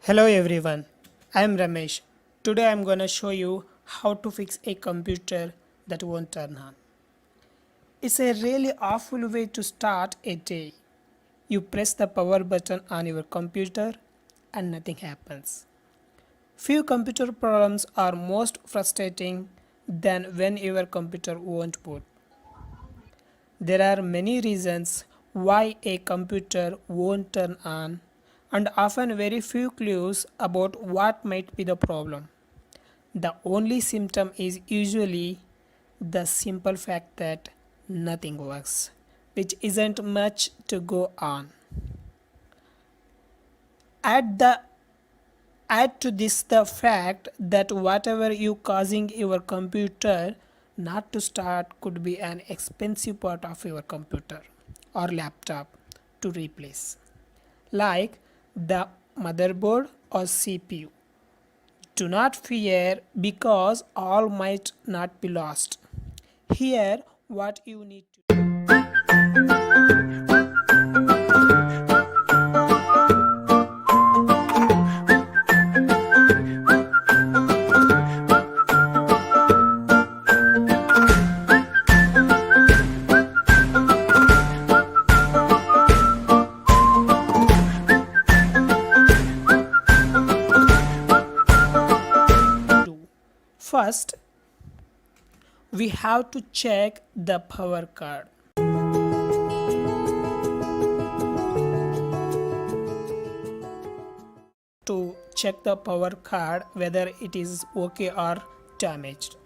Hello everyone, I am Ramesh. Today I am going to show you how to fix a computer that won't turn on. It's a really awful way to start a day. You press the power button on your computer and nothing happens. Few computer problems are most frustrating than when your computer won't boot. There are many reasons why a computer won't turn on and often very few clues about what might be the problem. The only symptom is usually the simple fact that nothing works, which isn't much to go on. Add the Add to this the fact that whatever you causing your computer not to start could be an expensive part of your computer or laptop to replace, like the motherboard or CPU. Do not fear because all might not be lost. Here what you need to do. First, we have to check the power card. To check the power card whether it is okay or damaged.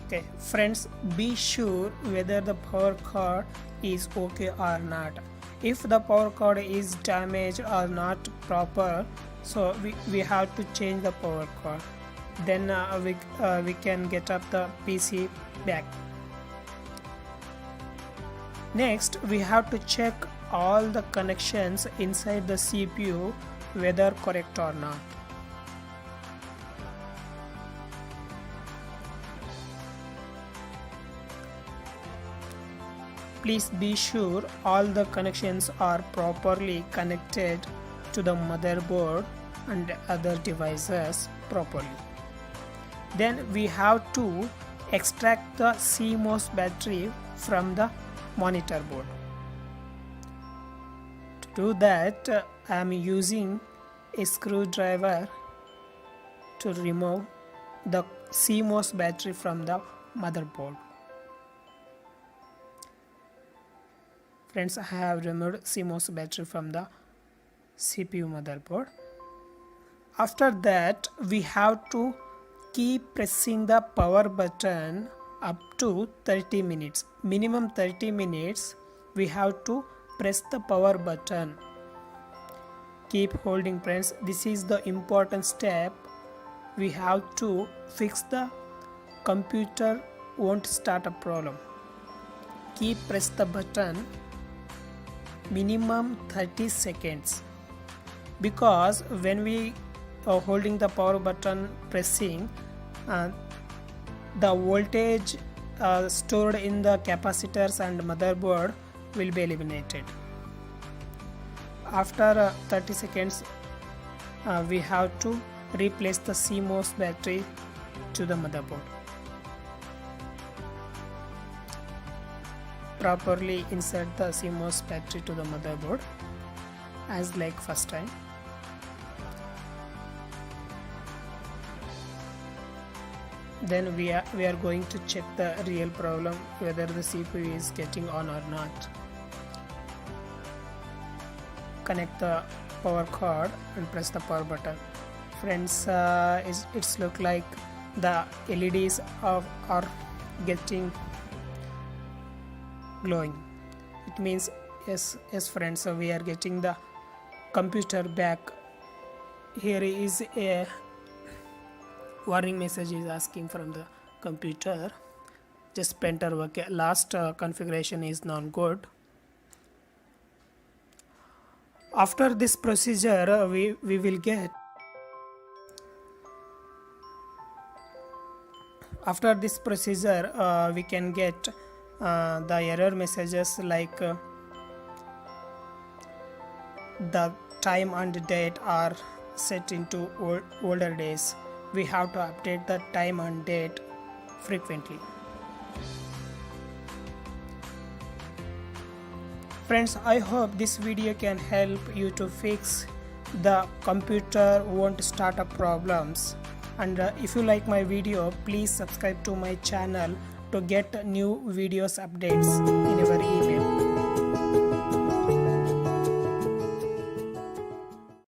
Okay, friends, be sure whether the power cord is okay or not. If the power cord is damaged or not proper, so we have to change the power cord. Then we can get up the PC back. Next, we have to check all the connections inside the CPU whether correct or not. Please be sure all the connections are properly connected to the motherboard and other devices properly. Then we have to extract the CMOS battery from the monitor board. To do that, I am using a screwdriver to remove the CMOS battery from the motherboard. Friends, I have removed CMOS battery from the CPU motherboard. After that, we have to keep pressing the power button up to 30 minutes. Minimum 30 minutes we have to press the power button. Keep holding, friends. This is the important step. We have to fix the computer won't start a problem. Keep press the button minimum 30 seconds, because when we are holding the power button pressing, the voltage stored in the capacitors and motherboard will be eliminated. After 30 seconds we have to replace the CMOS battery to the motherboard. Properly insert the CMOS battery to the motherboard as like first time. Then we are going to check the real problem, whether the CPU is getting on or not. Connect the power cord and press the power button. Friends, it's look like the LEDs are getting glowing. It means yes friends, so we are getting the computer back. Here is a warning message is asking from the computer. Just enter okay. Last configuration is not good. After this procedure, we will get. After this procedure, we can get the error messages like the time and date are set into older days. We have to update the time and date frequently. Friends, I hope this video can help you to fix the computer won't start up problems. And if you like my video, please subscribe to my channel to get new videos updates in